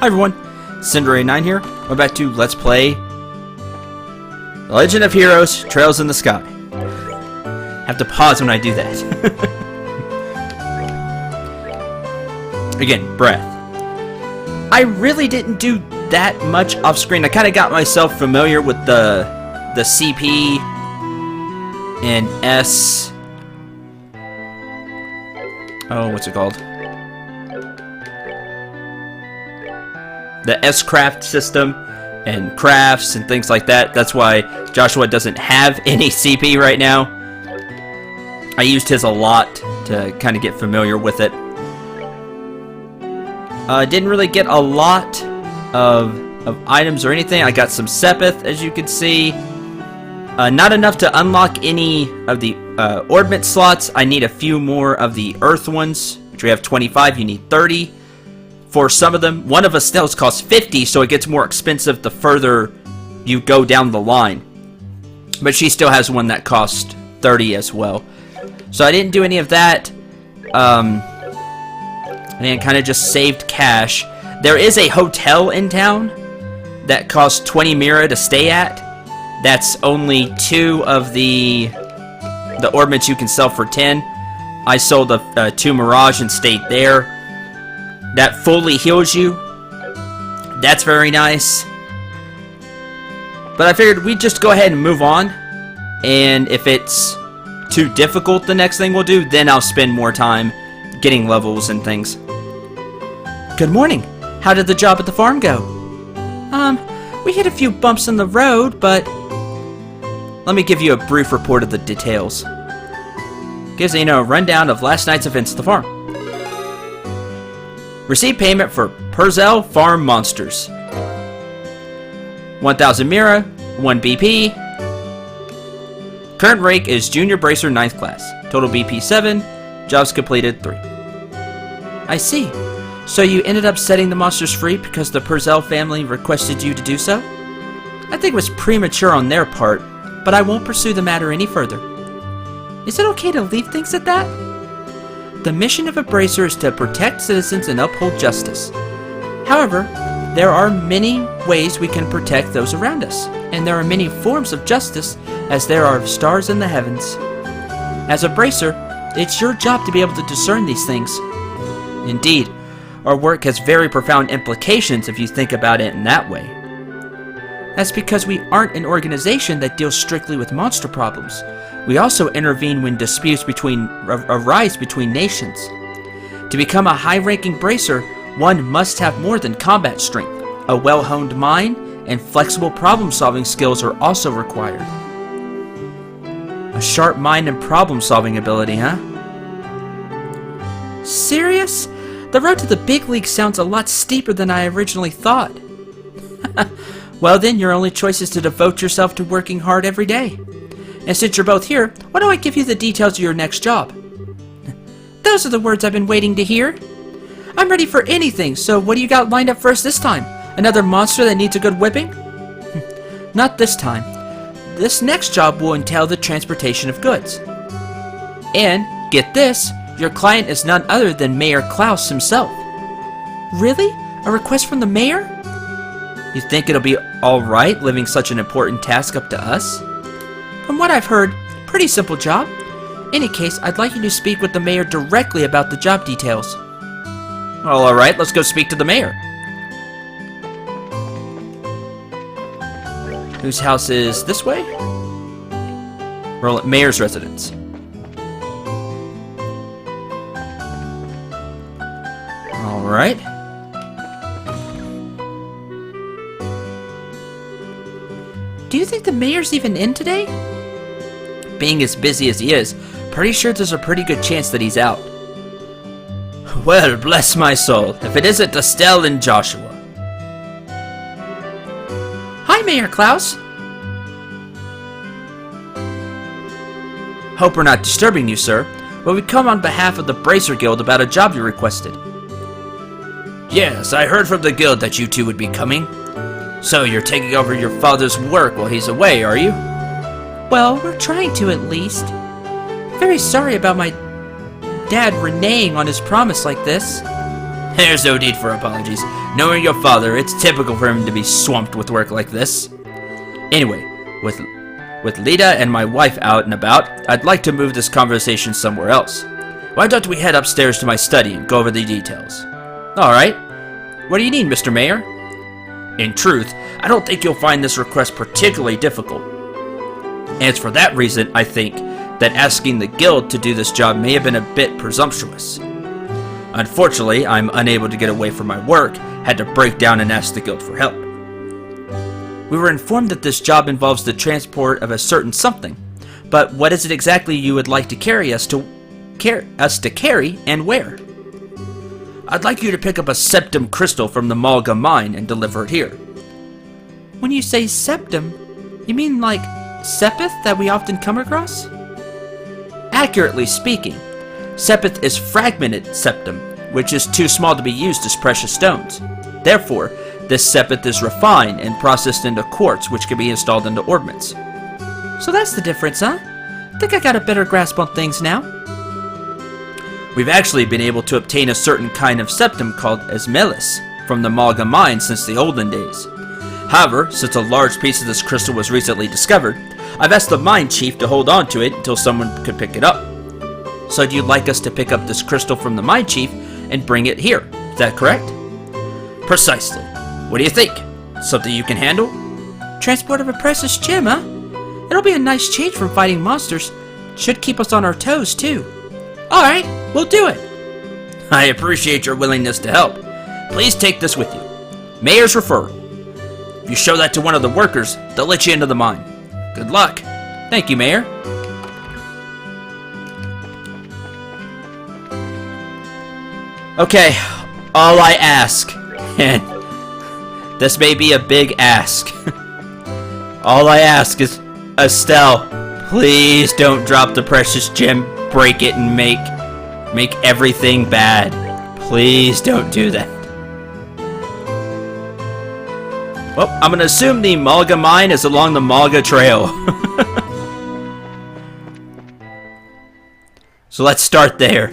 Hi everyone, Cinderay9 here. We're back to Let's Play Legend of Heroes, Trails in the Sky. Have to pause when I do that. Again, breath. I really didn't do that much off screen. I kind of got myself familiar with the CP and S. Oh, what's it called? The S-Craft system and crafts and things like that. That's why Joshua doesn't have any CP right now. I used his a lot to kind of get familiar with it. Didn't really get a lot of items or anything. I got some Sepith, as you can see. Not enough to unlock any of the orbment slots. I need a few more of the Earth ones, which we have 25. You need 30. For some of them, one of Estelle's costs 50, so it gets more expensive the further you go down the line. But she still has one that costs 30 as well. So I didn't do any of that. And then kind of just saved cash. There is a hotel in town that costs 20 Mira to stay at. That's only 2 of the orbments you can sell for 10. I sold 2 Mirage and stayed there. That fully heals you. That's very nice. But I figured we'd just go ahead and move on. And if it's too difficult, the next thing we'll do, then I'll spend more time getting levels and things. Good morning. How did the job at the farm go? We hit a few bumps in the road, but let me give you a brief report of the details. Gives you a rundown of last night's events at the farm. Receive payment for Purzel Farm Monsters. 1,000 Mira, 1 BP. Current rank is Junior Bracer 9th class. Total BP 7, jobs completed 3. I see. So you ended up setting the monsters free because the Purzel family requested you to do so? I think it was premature on their part, but I won't pursue the matter any further. Is it okay to leave things at that? The mission of a Bracer is to protect citizens and uphold justice. However, there are many ways we can protect those around us, and there are many forms of justice as there are stars in the heavens. As a Bracer, it's your job to be able to discern these things. Indeed, our work has very profound implications if you think about it in that way. That's because we aren't an organization that deals strictly with monster problems. We also intervene when disputes arise between nations. To become a high-ranking Bracer, one must have more than combat strength. A well-honed mind and flexible problem-solving skills are also required. A sharp mind and problem-solving ability, huh? Serious? The road to the big league sounds a lot steeper than I originally thought. Well then, your only choice is to devote yourself to working hard every day. And since you're both here, why don't I give you the details of your next job? Those are the words I've been waiting to hear. I'm ready for anything, so what do you got lined up for us this time? Another monster that needs a good whipping? Not this time. This next job will entail the transportation of goods. And, get this, your client is none other than Mayor Klaus himself. Really? A request from the mayor? You think it'll be alright leaving such an important task up to us? From what I've heard, pretty simple job. In any case, I'd like you to speak with the mayor directly about the job details. Well, alright, let's go speak to the mayor. Whose house is this way? Mayor's residence. Alright. Do you think the mayor's even in today? Being as busy as he is, pretty sure there's a pretty good chance that he's out. Well, bless my soul, if it isn't Estelle and Joshua. Hi, Mayor Klaus. Hope we're not disturbing you, sir, but we come on behalf of the Bracer Guild about a job you requested. Yes, I heard from the guild that you two would be coming. So you're taking over your father's work while he's away, are you? Well, we're trying to at least. Very sorry about my dad renegeing on his promise like this. There's no need for apologies. Knowing your father, it's typical for him to be swamped with work like this. Anyway, with Lita and my wife out and about, I'd like to move this conversation somewhere else. Why don't we head upstairs to my study and go over the details? Alright. What do you need, Mr. Mayor? In truth, I don't think you'll find this request particularly difficult. And it's for that reason, I think, that asking the guild to do this job may have been a bit presumptuous. Unfortunately, I'm unable to get away from my work, had to break down and ask the guild for help. We were informed that this job involves the transport of a certain something, but what is it exactly you would like to carry us to carry and where? I'd like you to pick up a septum crystal from the Molga mine and deliver it here. When you say septum, you mean like sepith that we often come across? Accurately speaking, sepith is fragmented septum, which is too small to be used as precious stones. Therefore, this sepith is refined and processed into quartz, which can be installed into ornaments. So that's the difference, huh? I think I got a better grasp on things now. We've actually been able to obtain a certain kind of septum called esmelis from the Molga mine since the olden days. However, since a large piece of this crystal was recently discovered, I've asked the mine chief to hold on to it until someone could pick it up. So do you like us to pick up this crystal from the mine chief and bring it here? Is that correct? Precisely. What do you think? Something you can handle? Transport of a precious gem, huh? It'll be a nice change from fighting monsters. Should keep us on our toes, too. Alright, we'll do it. I appreciate your willingness to help. Please take this with you. Mayor's referral. If you show that to one of the workers, they'll let you into the mine. Good luck. Thank you, Mayor. Okay, all I ask, and this may be a big ask. All I ask is, Estelle, please don't drop the precious gem, break it, and make everything bad. Please don't do that. Well, I'm gonna assume the Molga mine is along the Molga trail. So let's start there.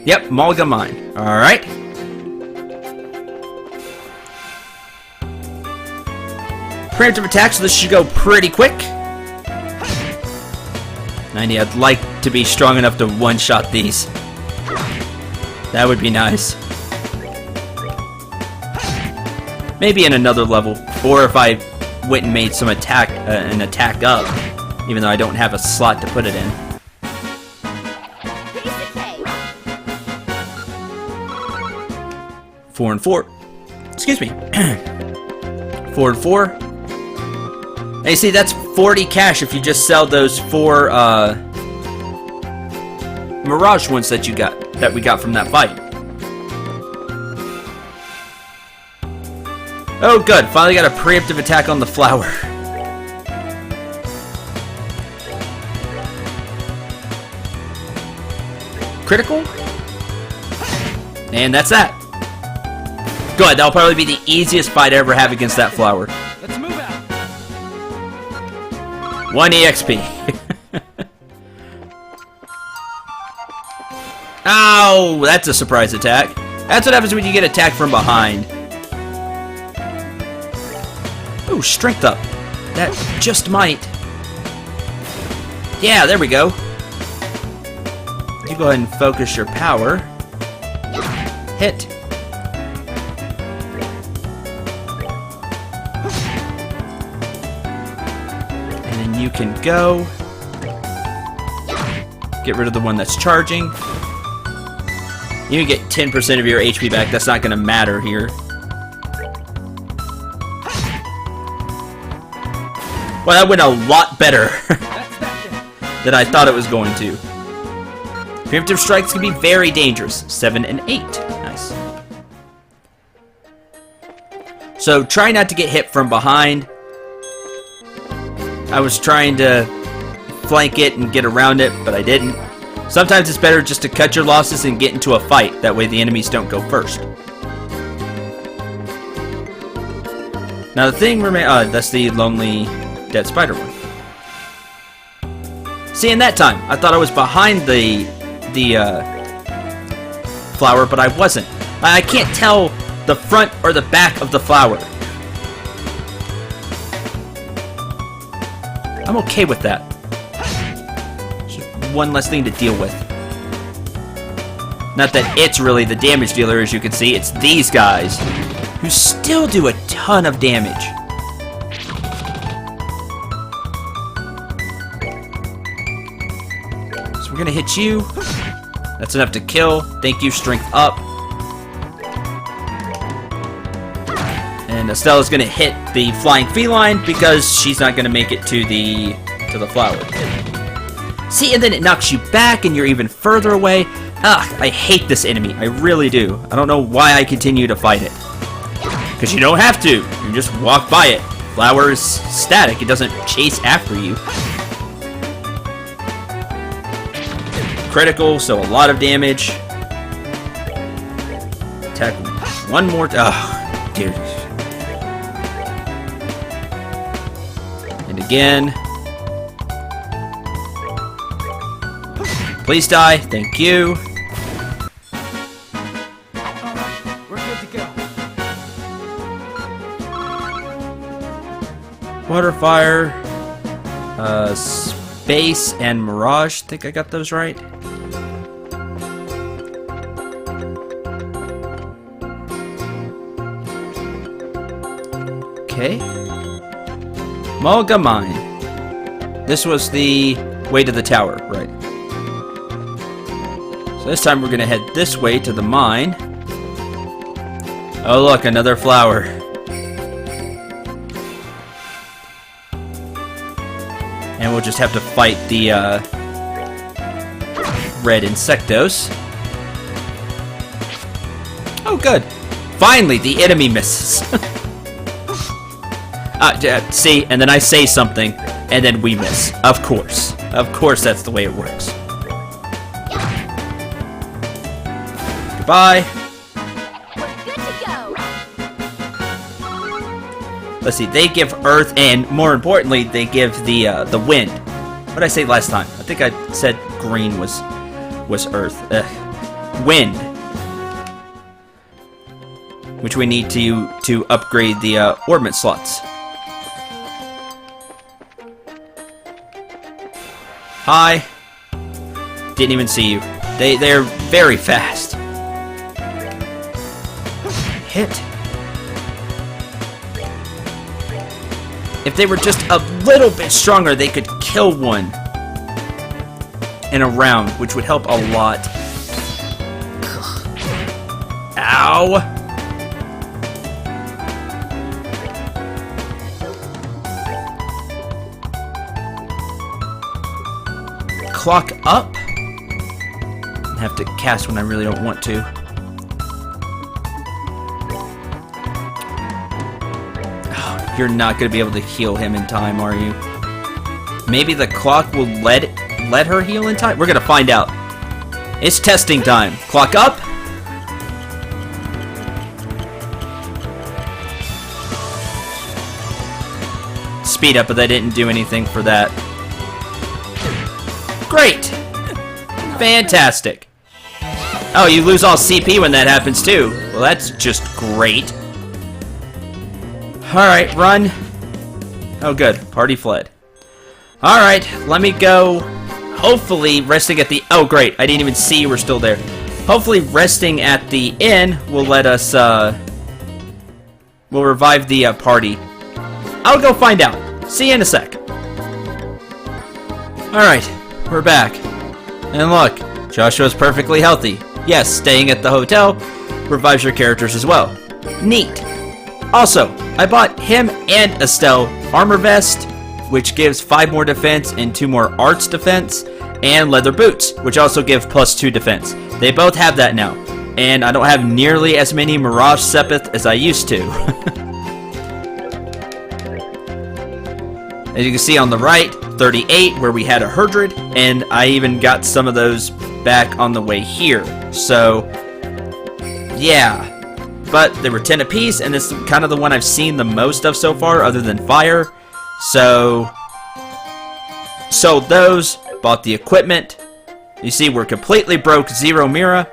Yep, Molga mine. Alright. Preemptive attack, so this should go pretty quick. 90, I'd like to be strong enough to one-shot these. That would be nice. Maybe in another level, or if I went and made some attack, an attack up, even though I don't have a slot to put it in. Four and four. Excuse me. 4 and 4. And you see, that's 40 cash if you just sell those 4 Mirage ones that we got from that fight. Oh good, finally got a preemptive attack on the flower. Critical? And that's that. Good, that'll probably be the easiest fight I ever have against that flower. Let's move out. 1 EXP. Ow! That's a surprise attack. That's what happens when you get attacked from behind. Ooh, strength up. That just might. Yeah, there we go. You go ahead and focus your power. Hit. And then you can go. Get rid of the one that's charging. You can get 10% of your HP back. That's not going to matter here. Well, that went a lot better than I thought it was going to. Preemptive strikes can be very dangerous. 7 and 8. Nice. So try not to get hit from behind. I was trying to flank it and get around it, but I didn't. Sometimes it's better just to cut your losses and get into a fight. That way the enemies don't go first. Now the thing remains... that's the lonely dead spider one. See, in that time, I thought I was behind the the flower, but I wasn't. I can't tell the front or the back of the flower. I'm okay with that. Just one less thing to deal with. Not that it's really the damage dealer, as you can see. It's these guys who still do a ton of damage. So we're gonna hit you. That's enough to kill. Thank you, strength up. And Estella's gonna hit the flying feline because she's not gonna make it to the flower. See, and then it knocks you back and you're even further away. Ugh, I hate this enemy. I really do. I don't know why I continue to fight it. Because you don't have to. You just walk by it. Flower is static. It doesn't chase after you. Critical, so a lot of damage. Attack one more. Oh, dude. And again. Please die. Thank you. We're good to go. Water, fire, space, and mirage. I think I got those right. Okay. Molga mine. This was the way to the tower, right? So this time we're gonna head this way to the mine. Oh look, another flower. And we'll just have to fight the red insectos. Oh good. Finally, the enemy misses. See, and then I say something, and then we miss. Of course. Of course that's the way it works. Goodbye. We're good to go. Let's see, they give earth, and more importantly, they give the wind. What did I say last time? I think I said green was earth. Wind. Which we need to upgrade the orbit slots. Hi. Didn't even see you. They're very fast. Hit. If they were just a little bit stronger, they could kill one in a round, which would help a lot. Ow. Clock up. I have to cast when I really don't want to. Oh, you're not going to be able to heal him in time, are you? Maybe the clock will let her heal in time? We're going to find out. It's testing time. Clock up. Speed up, but that didn't do anything for that. Great! Fantastic! Oh, you lose all CP when that happens too. Well, that's just great. Alright, run. Oh good, party fled. Alright, let me go. Hopefully resting at the... Oh great, I didn't even see you were still there. Hopefully resting at the inn will let us, will revive the party. I'll go find out. See you in a sec. Alright. We're back. And look, Joshua's perfectly healthy. Yes, staying at the hotel revives your characters as well. Neat. Also, I bought him and Estelle armor vest, which gives 5 more defense and 2 more arts defense, and leather boots, which also give +2 defense. They both have that now, and I don't have nearly as many Mirage Sepith as I used to. As you can see on the right, 38, where we had 100, and I even got some of those back on the way here. So, yeah. But they were 10 apiece, and it's kind of the one I've seen the most of so far, other than fire. So, sold those, bought the equipment, You see, we're completely broke. 0 Mira.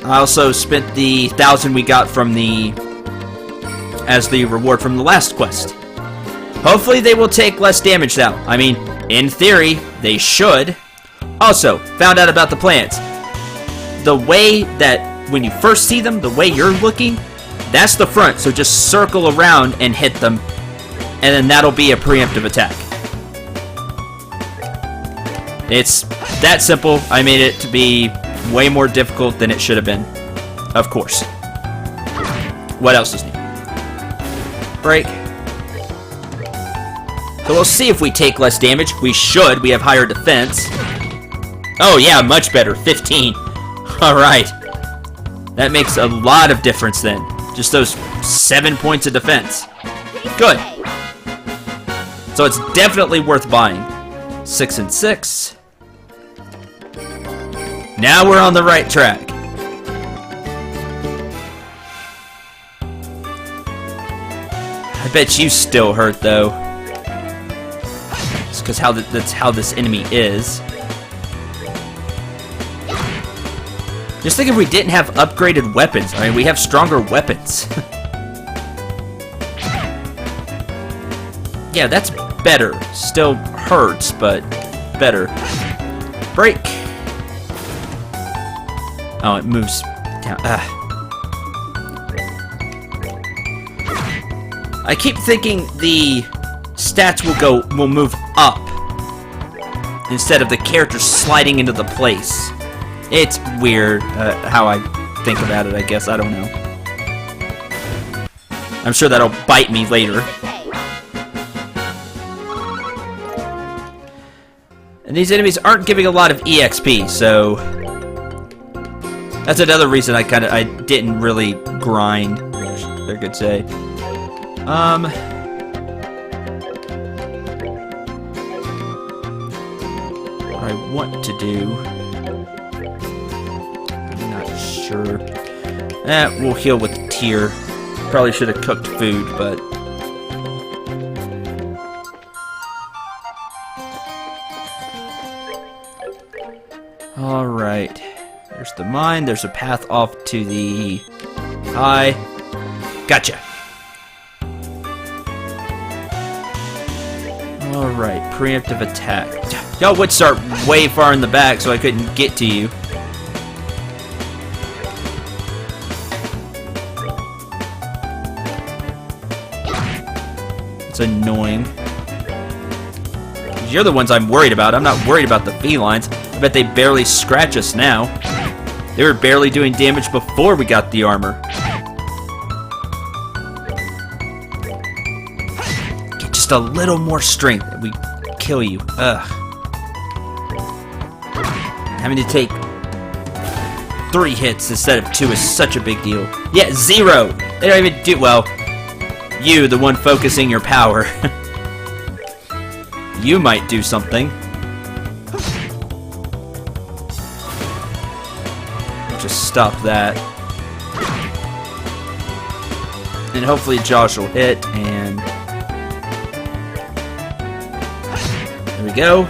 I also spent the 1,000 we got from as the reward from the last quest. Hopefully they will take less damage now. I mean, in theory, they should. Also, found out about the plants. The way that when you first see them, the way you're looking, that's the front. So just circle around and hit them, and then that'll be a preemptive attack. It's that simple. I made it to be way more difficult than it should have been. Of course. What else is new? Break. So we'll see if we take less damage. We should. We have higher defense. Oh yeah, much better. 15. Alright. That makes a lot of difference then. Just those 7 points of defense. Good. So it's definitely worth buying. 6 and 6. Now we're on the right track. I bet you still hurt though. It's because that's how this enemy is. Just think if we didn't have upgraded weapons. I mean, we have stronger weapons. Yeah, that's better. Still hurts, but better. Break. Oh, it moves down. I keep thinking the stats will move up instead of the character sliding into the place. It's weird how I think about it, I guess. I don't know. I'm sure that'll bite me later. And these enemies aren't giving a lot of EXP, so that's another reason I didn't really grind, I could say. What I want to do, I'm not sure. We'll heal with the tear. Probably should have cooked food, but alright. There's the mine. There's a path off to the high. Gotcha. Alright, preemptive attack. Y'all would start way far in the back so I couldn't get to you. It's annoying. You're the ones I'm worried about. I'm not worried about the felines. I bet they barely scratch us now. They were barely doing damage before we got the armor. Get just a little more strength and we kill you. Ugh. Having to take 3 hits instead of 2 is such a big deal. Yeah, 0! They don't even do... Well, you, the one focusing your power. You might do something. Just stop that. And hopefully Josh will hit, and there we go.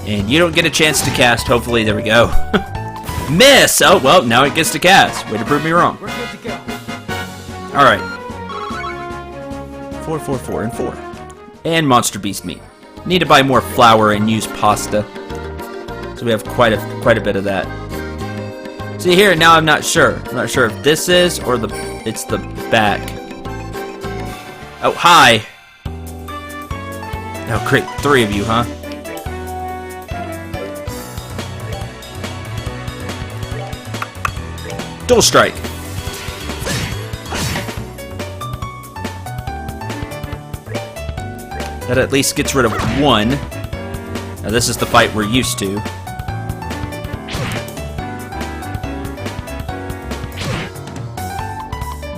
And you don't get a chance to cast, hopefully. There we go. Miss! Oh, well, now it gets to cast. Way to prove me wrong. We're good to go. Alright. 4, 4, 4, and 4. And monster beast meat. Need to buy more flour and use pasta. So we have quite a bit of that. See here, now I'm not sure. I'm not sure if this is or it's the back. Oh, hi! Oh, great. 3 of you, huh? Dual strike. That at least gets rid of 1. Now this is the fight we're used to.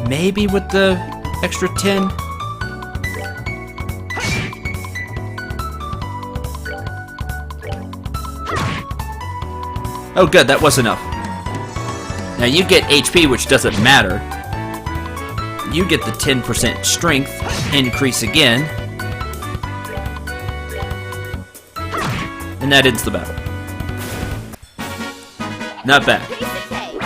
Maybe with the extra 10? Oh good, that was enough. Now you get HP, which doesn't matter. You get the 10% strength increase again. And that ends the battle. Not bad. Piece of cake.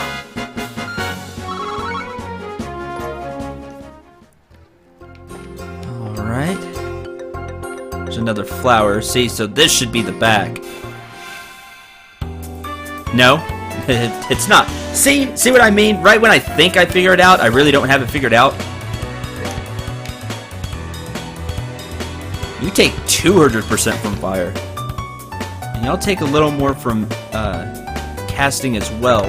Alright. There's another flower. See, so this should be the back. No, it's not. See what I mean? Right when I think I figure it out, I really don't have it figured out. You take 200% from fire. And I'll take a little more from casting as well.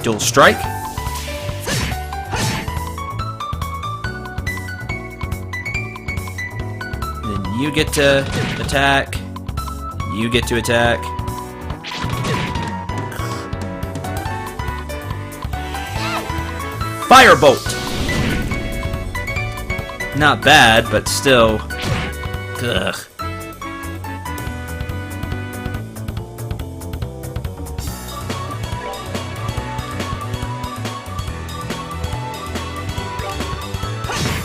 Dual strike. Then you get to attack. You get to attack. Firebolt. Not bad, but still. Ugh.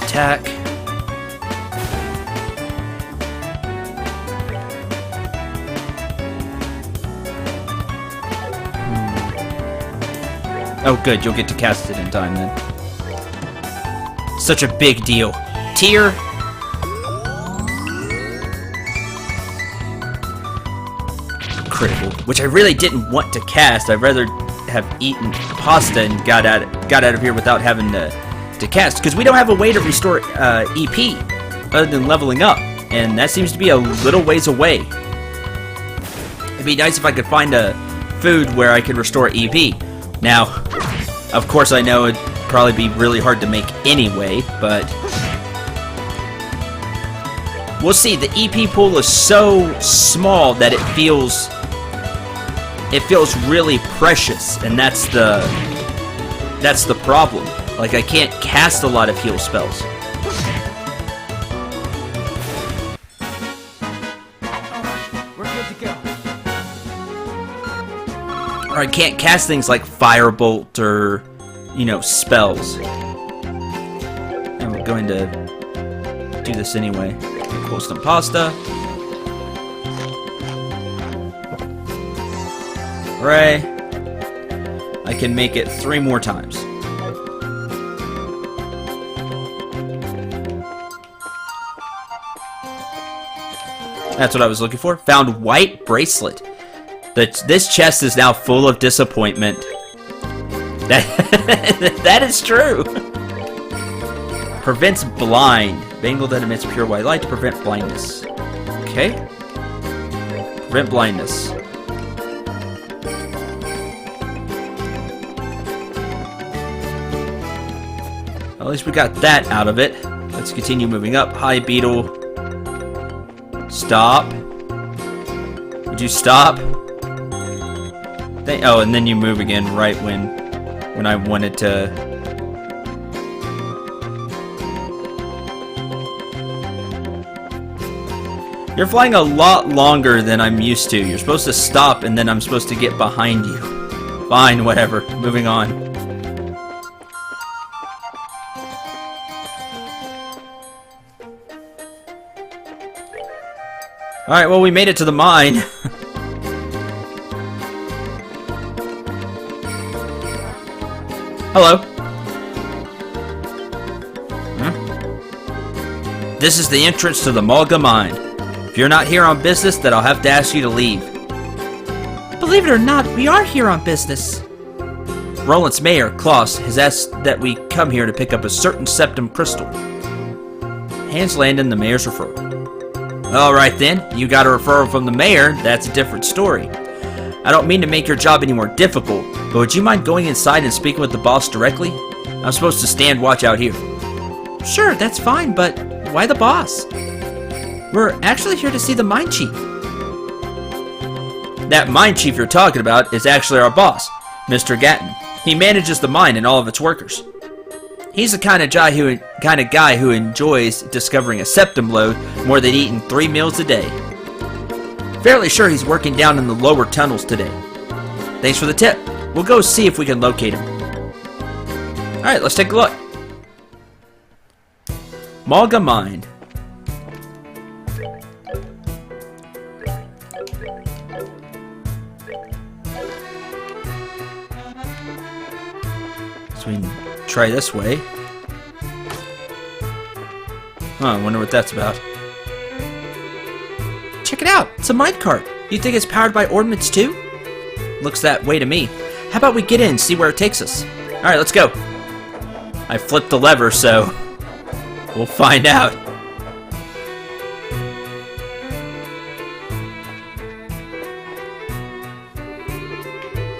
Attack. Oh, good. You'll get to cast it in time then. Such a big deal. Tier. Critical, which I really didn't want to cast. I'd rather have eaten pasta and got out of here without having to cast, because we don't have a way to restore EP other than leveling up, and that seems to be a little ways away. It'd be nice if I could find a food where I could restore EP. Now, of course, I know it'd probably be really hard to make anyway, but we'll see. The EP pool is so small that it feels really precious, and that's the problem. Like, I can't cast a lot of heal spells. We're good to go. Or I can't cast things like Firebolt or, you know, spells. And we're going to do this anyway. Cool, some pasta. Hooray. I can make it 3 more times. That's what I was looking for. Found white bracelet. This chest is now full of disappointment. That is true. Prevents blind. Bangle that emits pure white light to prevent blindness. Okay. Prevent blindness. At least we got that out of it. Let's continue moving up. Hi, beetle. Stop. Would you stop? Oh, and then you move again right when I wanted to. You're flying a lot longer than I'm used to. You're supposed to stop and then I'm supposed to get behind you. Fine, whatever. Moving on. Alright, well, we made it to the mine. Hello. This is the entrance to the Molga mine. If you're not here on business, then I'll have to ask you to leave. Believe it or not, we are here on business. Roland's mayor, Klaus, has asked that we come here to pick up a certain septum crystal. Hands Landon, the mayor's referral. Alright then, you got a referral from the mayor, that's a different story. I don't mean to make your job any more difficult, but would you mind going inside and speaking with the boss directly? I'm supposed to stand watch out here. Sure, that's fine, but why the boss? We're actually here to see the mine chief. That mine chief you're talking about is actually our boss, Mr. Gatton. He manages the mine and all of its workers. He's the kind of guy who enjoys discovering a septum load more than eating 3 meals a day. Fairly sure he's working down in the lower tunnels today. Thanks for the tip. We'll go see if we can locate him. Alright, let's take a look. Molga Mine. So we can try this way. Huh, I wonder what that's about. Check it out! It's a minecart! You think it's powered by ordnance too? Looks that way to me. How about we get in and see where it takes us? Alright, let's go. I flipped the lever, so we'll find out.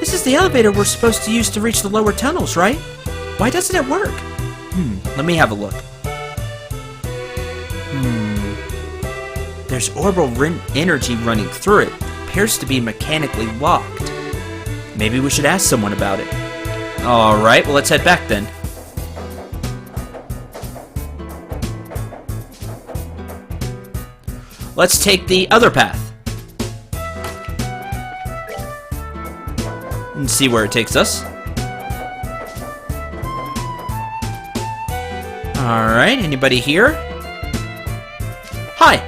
This is the elevator we're supposed to use to reach the lower tunnels, right? Why doesn't it work? Let me have a look. There's orbital energy running through it. Appears to be mechanically locked. Maybe we should ask someone about it. Alright, well let's head back then. Let's take the other path. And see where it takes us. Alright, anybody here? Hi!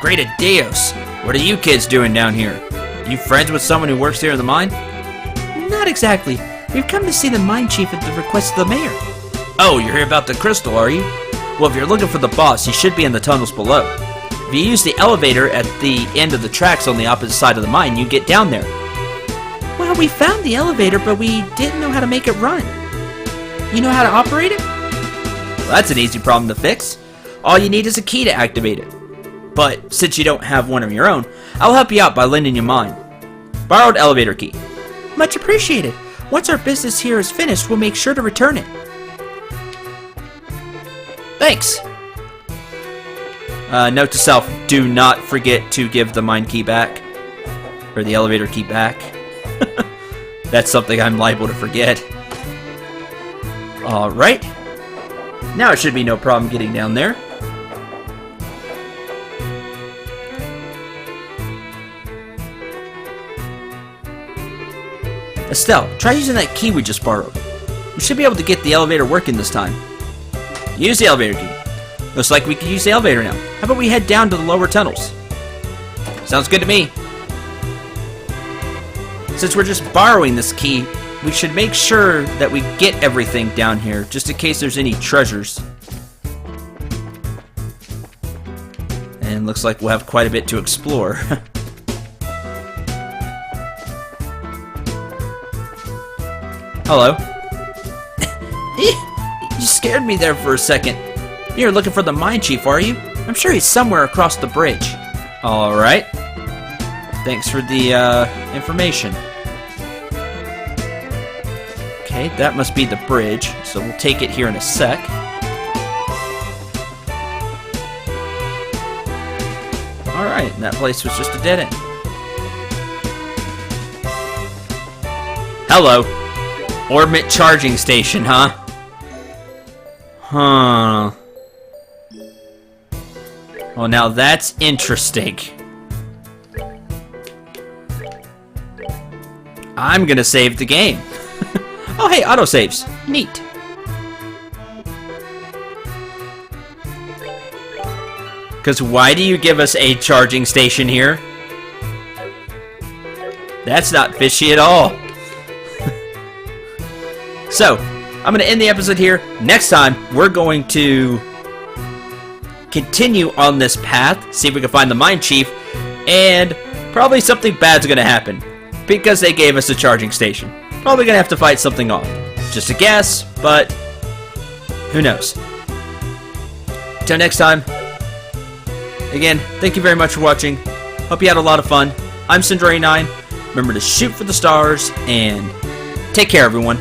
Great Dios! What are you kids doing down here? You friends with someone who works here in the mine? Not exactly. We've come to see the mine chief at the request of the mayor. Oh, you're here about the crystal, are you? Well, if you're looking for the boss, he should be in the tunnels below. If you use the elevator at the end of the tracks on the opposite side of the mine, you get down there. Well, we found the elevator, but we didn't know how to make it run. You know how to operate it? Well, that's an easy problem to fix. All you need is a key to activate it. But since you don't have one of your own, I'll help you out by lending you mine. Borrowed elevator key. Much appreciated. Once our business here is finished, we'll make sure to return it. Thanks. Note to self, do not forget to give the mine key back. Or the elevator key back. That's something I'm liable to forget. Alright. Now it should be no problem getting down there. Estelle, try using that key we just borrowed. We should be able to get the elevator working this time. Use the elevator key. Looks like we can use the elevator now. How about we head down to the lower tunnels? Sounds good to me. Since we're just borrowing this key, we should make sure that we get everything down here, just in case there's any treasures. And looks like we'll have quite a bit to explore. Hello. You scared me there for a second. You're looking for the mine chief, are you? I'm sure he's somewhere across the bridge. Alright. Thanks for the information. Okay, that must be the bridge, so we'll take it here in a sec. Alright, that place was just a dead end. Hello. Orbit charging station, huh? Huh. Well, now that's interesting. I'm gonna save the game. Oh, hey, autosaves. Neat. Because why do you give us a charging station here? That's not fishy at all. So, I'm going to end the episode here. Next time, we're going to continue on this path, see if we can find the mine chief, and probably something bad's going to happen, because they gave us a charging station. Probably going to have to fight something off. Just a guess, but who knows. Until next time, again, thank you very much for watching. Hope you had a lot of fun. I'm Syndray9. Remember to shoot for the stars, and take care, everyone.